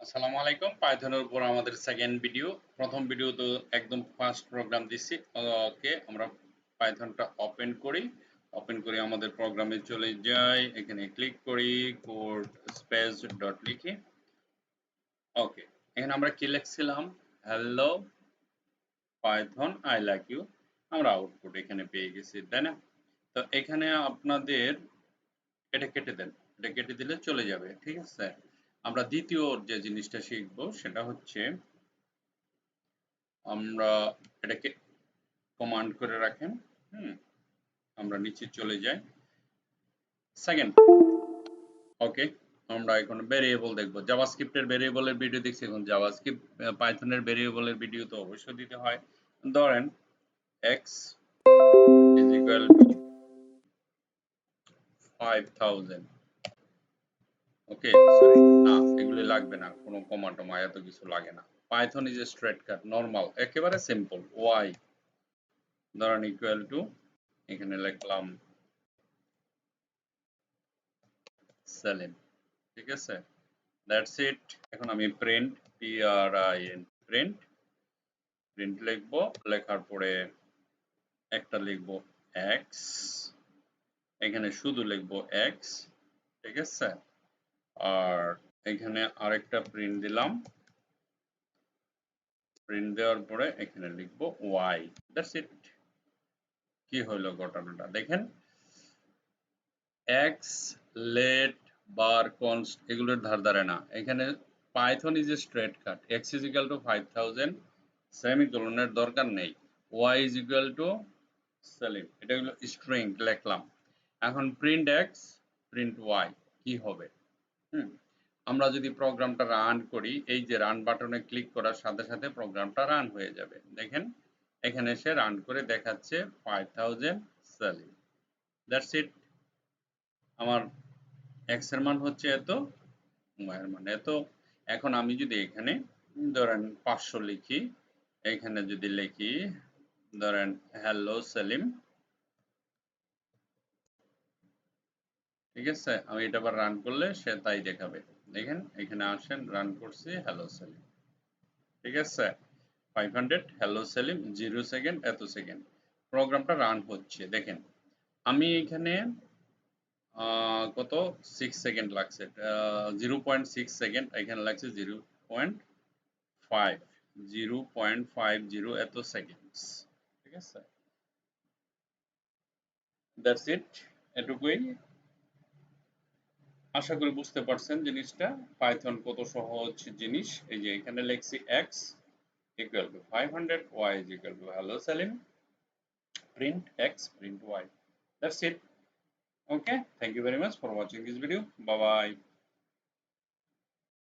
আসসালামু আলাইকুম। পাইথনের উপর আমাদের সেকেন্ড ভিডিও। প্রথম ভিডিও তো একদম ফার্স্ট প্রোগ্রাম দিচ্ছি। ওকে, আমরা পাইথনটা ওপেন করি আমাদের প্রোগ্রামে চলে যাই। এখানে ক্লিক করি, কোড স্পেস ডট লিখি। ওকে, এখানে আমরা কি লিখছিলাম? Hello Python I like you. আমরা আউটপুট এখানে পেয়ে গেছি, তাই না? তো এখানে আপনাদের এটা কেটে দেন। এটা কেটে দিলে চলে যাবে, ঠিক আছে? আমরা দ্বিতীয় যে জিনিসটা শিখবো সেটা হচ্ছে আমরা এটাকে কমান্ড করে রাখেন। হুম, আমরা নিচে চলে যাই। সেকেন্ড, ওকে, আমরা এখন ভেরিয়েবল দেখবো। জাভাস্ক্রিপ্টের ভেরিয়েবলের ভিডিও দেখছি, এখন জাভাস্ক্রিপ্ট পাইথনের ভেরিয়েবলের ভিডিও তো অবশ্যই দিতে হয়। ধরেন x is equal to 5000। Okay, sorry, না এগুলি লাগবে না, কোনো কমা টমা এত কিছু লাগে না। Python is a straight cut normal, একেবারে সিম্পল। y ধরেন ইকুয়াল টু, এখানে লিখলাম সেলিম, ঠিক আছে? That's it. এখন আমি প্রিন্ট প্রিন্ট লিখবো, লেখার পরে একটা লিখবো x, এখানে শুধু লিখবো x, ঠিক আছে? আর এখানে আরেকটা প্রিন্ট দিলাম, প্রিন্ট দেওয়ার পরে এখানে লিখবো y। That's it. কি হলো ঘটনাটা দেখেন, x, let, bar, const এগুলোর ধার ধারে না। এখানে Python is a straight cut, x is equal to 5000, সেমিকোলনের দরকার নেই। y is equal to Selim, এটা হলো স্ট্রিং লিখলাম। এখন প্রিন্ট x, প্রিন্ট y কি হবে? হুম, আমরা যদি প্রোগ্রামটা রান করি, এই যে রান বাটনে ক্লিক করার সাথে সাথে প্রোগ্রামটা রান হয়ে যাবে। দেখেন এখানে এসে রান করে দেখাচ্ছে 5000 সেলিম। That's it. আমার x এর মান হচ্ছে এত, y এর মান এত। এখন আমি যদি এখানে ধরেন 500 লিখি, এখানে যদি লিখি ধরেন হ্যালো সেলিম, ঠিক আছে? আমি এটা আবার রান করলে সে তাই দেখাবে। দেখেন এখানে আসেন, রান করছি, হ্যালো সেলিম, ঠিক আছে? 500 হ্যালো সেলিম, 0 সেকেন্ড, এত সেকেন্ড প্রোগ্রামটা রান হচ্ছে। দেখেন আমি এখানে কত 6 সেকেন্ড লাগছে, 0.6 সেকেন্ড, এখানে লাগছে 0.5, 0.50 এত সেকেন্ডস, ঠিক আছে? দ্যাটস ইট, এটুকুই। আশা করি বুঝতে পারছেন জিনিসটা, পাইথন কত সহজ জিনিস। এই যে এখানে লিখছি x equal to 500, y is equal to hello Salim, print x, print y. That's it. Okay, thank you very much for watching this video. Bye bye.